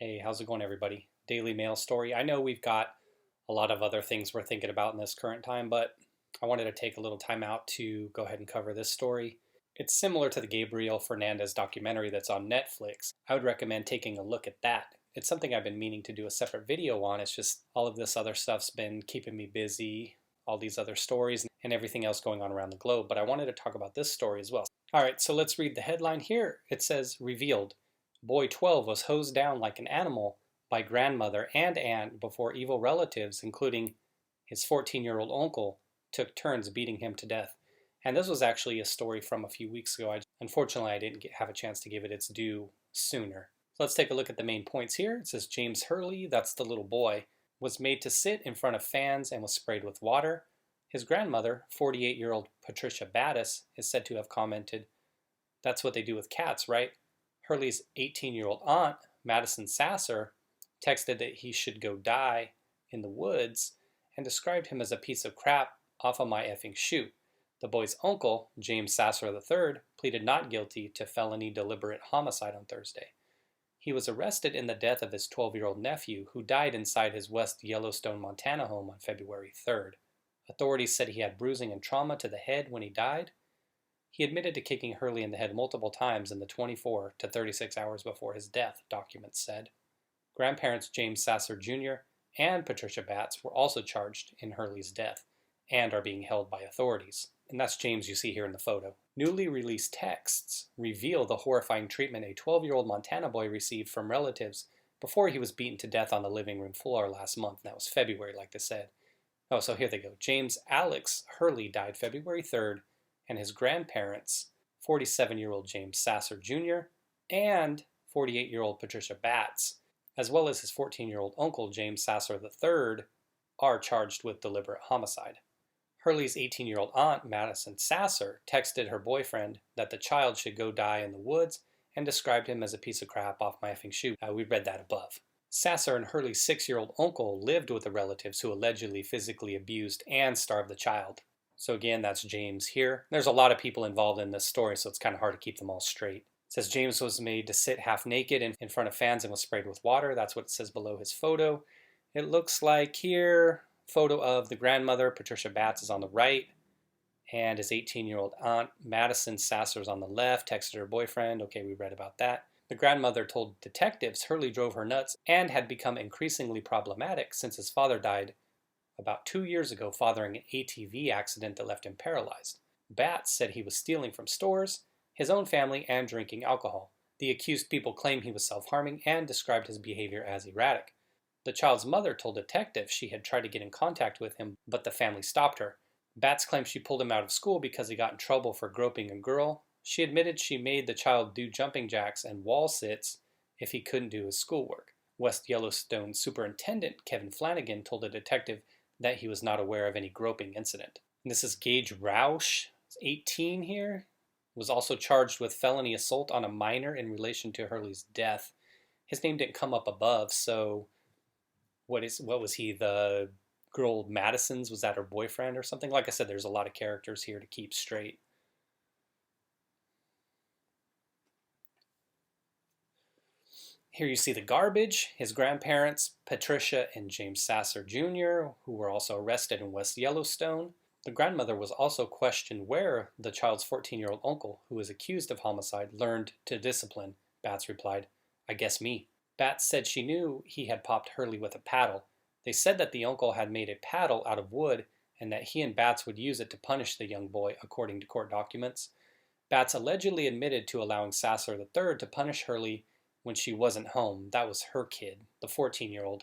Hey, how's it going, everybody? Daily Mail story. I know we've got a lot of other things we're thinking about in this current time, but I wanted to take a little time out to go ahead and cover this story. It's similar to the Gabriel Fernandez documentary that's on Netflix. I would recommend taking a look at that. It's something I've been meaning to do a separate video on. It's just all of this other stuff's been keeping me busy, all these other stories, and everything else going on around the globe. But I wanted to talk about this story as well. All right, so let's read the headline here. It says, revealed. Boy 12 was hosed down like an animal by grandmother and aunt before evil relatives, including his 14-year-old uncle, took turns beating him to death. And this was actually a story from a few weeks ago. Unfortunately, I didn't have a chance to give it its due sooner. So let's take a look at the main points here. It says James Hurley, that's the little boy, was made to sit in front of fans and was sprayed with water. His grandmother, 48-year-old Patricia Battis, is said to have commented, "That's what they do with cats, right?" Hurley's 18-year-old aunt, Madison Sasser, texted that he should go die in the woods and described him as a piece of crap off of my effing shoe. The boy's uncle, James Sasser III, pleaded not guilty to felony deliberate homicide on Thursday. He was arrested in the death of his 12-year-old nephew, who died inside his West Yellowstone, Montana home on February 3rd. Authorities said he had bruising and trauma to the head when he died. He admitted to kicking Hurley in the head multiple times in the 24 to 36 hours before his death, documents said. Grandparents James Sasser Jr. and Patricia Batts were also charged in Hurley's death and are being held by authorities. And that's James you see here in the photo. Newly released texts reveal the horrifying treatment a 12-year-old Montana boy received from relatives before he was beaten to death on the living room floor last month. That was February, like they said. Oh, so here they go. James Alex Hurley died February 3rd, and his grandparents, 47-year-old James Sasser Jr. and 48-year-old Patricia Batts, as well as his 14-year-old uncle James Sasser III, are charged with deliberate homicide. Hurley's 18-year-old aunt, Madison Sasser, texted her boyfriend that the child should go die in the woods and described him as a piece of crap off my effing shoe. We read that above. Sasser and Hurley's 6-year-old uncle lived with the relatives who allegedly physically abused and starved the child. So again, that's James here. There's a lot of people involved in this story, so it's kind of hard to keep them all straight. It says James was made to sit half naked in front of fans and was sprayed with water. That's what it says below his photo. It looks like here, photo of the grandmother, Patricia Batts, is on the right, and his 18-year-old aunt, Madison Sasser, is on the left, texted her boyfriend. Okay, we read about that. The grandmother told detectives Hurley drove her nuts and had become increasingly problematic since his father died about 2 years ago, fathering an ATV accident that left him paralyzed. Batts said he was stealing from stores, his own family, and drinking alcohol. The accused people claim he was self-harming and described his behavior as erratic. The child's mother told detectives she had tried to get in contact with him, but the family stopped her. Batts claimed she pulled him out of school because he got in trouble for groping a girl. She admitted she made the child do jumping jacks and wall sits if he couldn't do his schoolwork. West Yellowstone Superintendent Kevin Flanagan told a detective that he was not aware of any groping incident. And this is Gage Roush, 18 here, was also charged with felony assault on a minor in relation to Hurley's death. His name didn't come up above, so what was he, the girl Madison's, was that her boyfriend or something? Like I said, there's a lot of characters here to keep straight. Here you see the garbage. His grandparents, Patricia and James Sasser Jr., who were also arrested in West Yellowstone. The grandmother was also questioned where the child's 14-year-old uncle, who was accused of homicide, learned to discipline. Batts replied, "I guess me." Batts said she knew he had popped Hurley with a paddle. They said that the uncle had made a paddle out of wood and that he and Batts would use it to punish the young boy, according to court documents. Batts allegedly admitted to allowing Sasser III to punish Hurley when she wasn't home. That was her kid, the 14-year-old.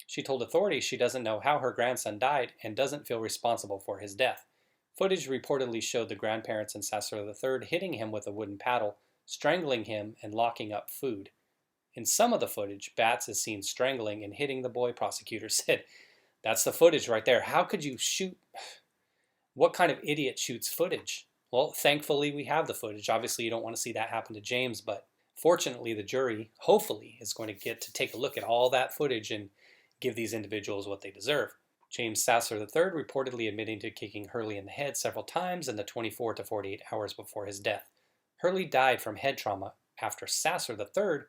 She told authorities she doesn't know how her grandson died and doesn't feel responsible for his death. Footage reportedly showed the grandparents and Sasser III hitting him with a wooden paddle, strangling him, and locking up food. In some of the footage, Batts is seen strangling and hitting the boy, prosecutors said. That's the footage right there. How could you shoot? What kind of idiot shoots footage? Well, thankfully we have the footage. Obviously you don't want to see that happen to James, but fortunately, the jury, hopefully, is going to get to take a look at all that footage and give these individuals what they deserve. James Sasser III reportedly admitting to kicking Hurley in the head several times in the 24 to 48 hours before his death. Hurley died from head trauma after Sasser III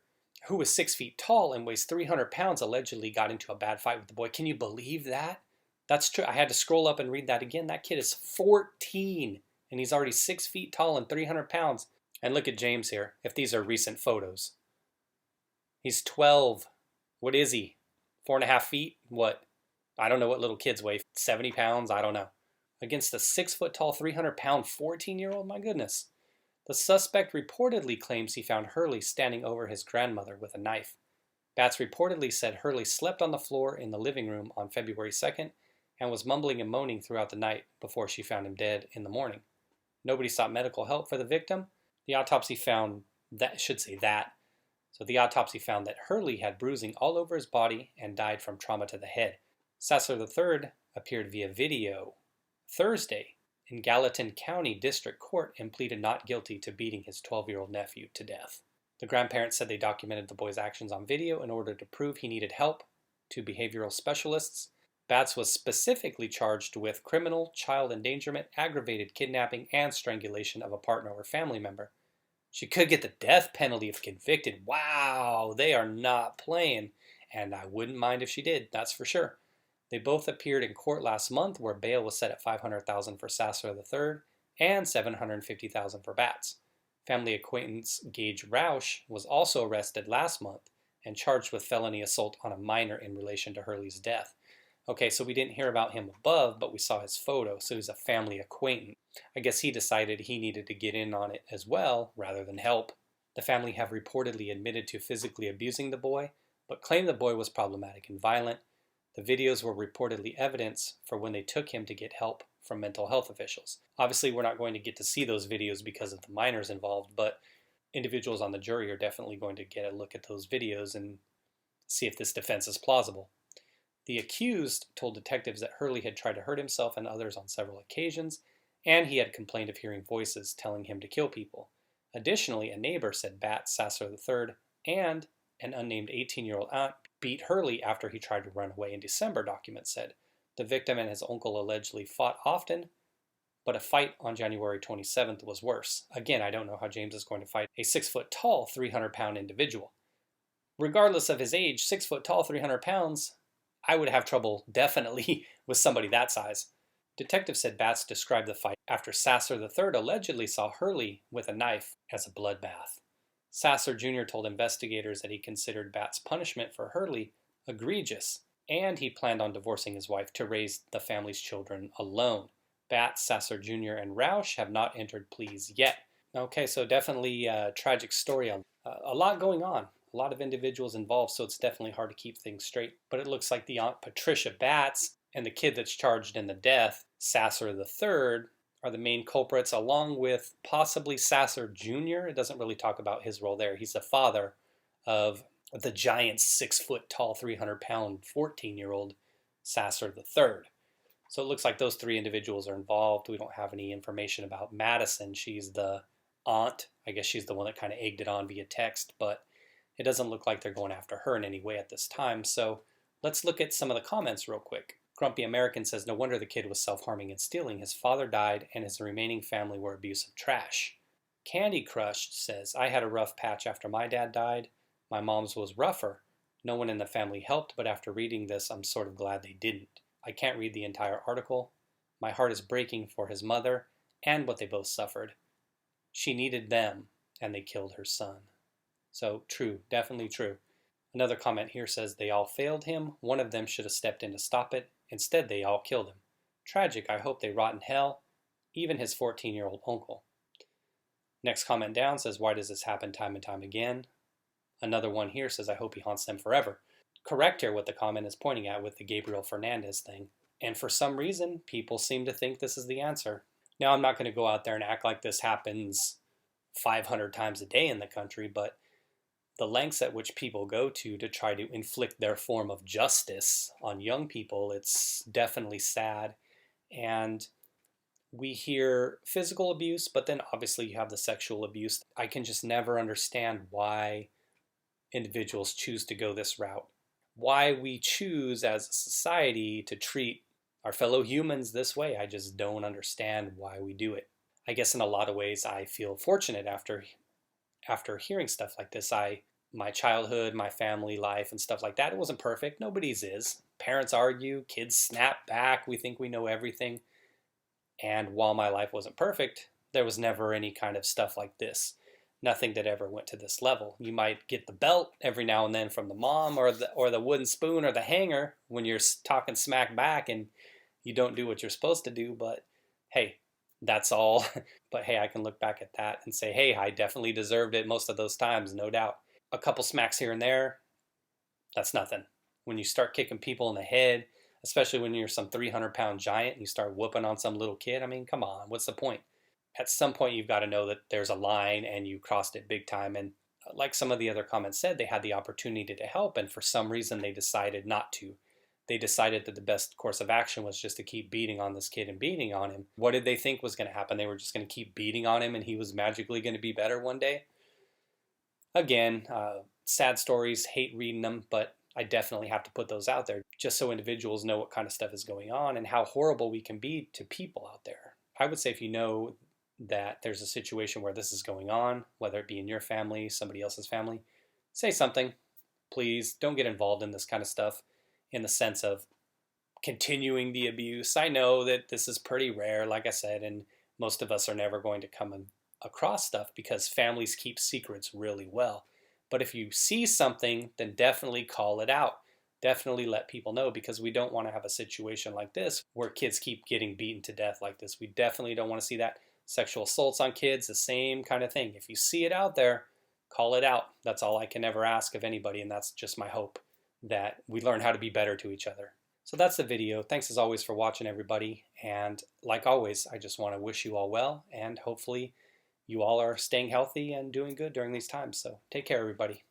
who was 6 feet tall and weighs 300 pounds, allegedly got into a bad fight with the boy. Can you believe that? That's true. I had to scroll up and read that again. That kid is 14 and he's already 6 feet tall and 300 pounds. And look at James here, if these are recent photos. He's 12. What is he? 4.5 feet? What? I don't know what little kids weigh. 70 pounds? I don't know. Against a 6 foot tall, 300-pound 14-year-old? My goodness. The suspect reportedly claims he found Hurley standing over his grandmother with a knife. Batts reportedly said Hurley slept on the floor in the living room on February 2nd and was mumbling and moaning throughout the night before she found him dead in the morning. Nobody sought medical help for the victim. The autopsy found that, So the autopsy found that Hurley had bruising all over his body and died from trauma to the head. Sasser III appeared via video Thursday in Gallatin County District Court and pleaded not guilty to beating his 12-year-old nephew to death. The grandparents said they documented the boy's actions on video in order to prove he needed help to behavioral specialists. Batts was specifically charged with criminal, child endangerment, aggravated kidnapping, and strangulation of a partner or family member. She could get the death penalty if convicted. Wow, they are not playing. And I wouldn't mind if she did, that's for sure. They both appeared in court last month, where bail was set at $500,000 for Sasser III and $750,000 for Batts. Family acquaintance Gage Roush was also arrested last month and charged with felony assault on a minor in relation to Hurley's death. Okay, so we didn't hear about him above, but we saw his photo, so he's a family acquaintance. I guess he decided he needed to get in on it as well, rather than help. The family have reportedly admitted to physically abusing the boy, but claimed the boy was problematic and violent. The videos were reportedly evidence for when they took him to get help from mental health officials. Obviously, we're not going to get to see those videos because of the minors involved, but individuals on the jury are definitely going to get a look at those videos and see if this defense is plausible. The accused told detectives that Hurley had tried to hurt himself and others on several occasions, and he had complained of hearing voices telling him to kill people. Additionally, a neighbor said Batts, Sasser III, and an unnamed 18-year-old aunt beat Hurley after he tried to run away in December, documents said. The victim and his uncle allegedly fought often, but a fight on January 27th was worse. Again, I don't know how James is going to fight a 6-foot-tall, 300-pound individual. Regardless of his age, 6 foot tall, 300 pounds, I would have trouble definitely with somebody that size. Detectives said Batts described the fight after Sasser III allegedly saw Hurley with a knife as a bloodbath. Sasser Jr. told investigators that he considered Batts' punishment for Hurley egregious, and he planned on divorcing his wife to raise the family's children alone. Batts, Sasser Jr., and Roush have not entered pleas yet. Okay, so definitely a tragic story. A lot going on. A lot of individuals involved, so it's definitely hard to keep things straight. But it looks like the Aunt Patricia Batts and the kid that's charged in the death, Sasser III, are the main culprits, along with possibly Sasser Jr. It doesn't really talk about his role there. He's the father of the giant 6 foot tall, 300-pound, 14-year-old Sasser III. So it looks like those three individuals are involved. We don't have any information about Madison. She's the aunt. I guess she's the one that kind of egged it on via text, but it doesn't look like they're going after her in any way at this time. So let's look at some of the comments real quick. Grumpy American says, no wonder the kid was self-harming and stealing. His father died and his remaining family were abusive trash. Candy Crushed says, I had a rough patch after my dad died. My mom's was rougher. No one in the family helped, but after reading this, I'm sort of glad they didn't. I can't read the entire article. My heart is breaking for his mother and what they both suffered. She needed them, and they killed her son. So true, definitely true. Another comment here says, they all failed him. One of them should have stepped in to stop it. Instead, they all killed him. Tragic. I hope they rot in hell. Even his 14-year-old uncle. Next comment down says, why does this happen time and time again? Another one here says, I hope he haunts them forever. Correct here what the comment is pointing at with the Gabriel Fernandez thing. And for some reason, people seem to think this is the answer. Now, I'm not going to go out there and act like this happens 500 times a day in the country, but the lengths at which people go to try to inflict their form of justice on young people, it's definitely sad. And we hear physical abuse, but then obviously you have the sexual abuse. I can just never understand why individuals choose to go this route. Why we choose as a society to treat our fellow humans this way. I just don't understand why we do it. I guess in a lot of ways I feel fortunate after hearing stuff like this. I my childhood, my family life, and stuff like that. It wasn't perfect. Nobody's is. Parents argue, kids snap back. We think we know everything. And while my life wasn't perfect, there was never any kind of stuff like this. Nothing that ever went to this level. You might get the belt every now and then from the mom, or the wooden spoon or the hanger when you're talking smack back and you don't do what you're supposed to do. But hey, that's all. But hey, I can look back at that and say, hey, I definitely deserved it most of those times, no doubt. A couple smacks here and there, that's nothing. When you start kicking people in the head, especially when you're some 300-pound giant and you start whooping on some little kid, I mean, come on, what's the point? At some point, you've got to know that there's a line and you crossed it big time. And like some of the other comments said, they had the opportunity to help, and for some reason, they decided not to. They decided that the best course of action was just to keep beating on this kid and beating on him. What did they think was going to happen? They were just going to keep beating on him and he was magically going to be better one day? Again, sad stories, hate reading them, but I definitely have to put those out there just so individuals know what kind of stuff is going on and how horrible we can be to people out there. I would say if you know that there's a situation where this is going on, whether it be in your family, somebody else's family, say something. Please don't get involved in this kind of stuff in the sense of continuing the abuse. I know that this is pretty rare, like I said, and most of us are never going to come across stuff because families keep secrets really well. But if you see something, then definitely call it out. Definitely let people know, because we don't want to have a situation like this where kids keep getting beaten to death like this. We definitely don't want to see that. Sexual assaults on kids, the same kind of thing. If you see it out there, call it out. That's all I can ever ask of anybody, and that's just my hope, that we learn how to be better to each other. So that's the video. Thanks as always for watching, everybody. And like always, I just want to wish you all well, and hopefully you all are staying healthy and doing good during these times. So take care, everybody.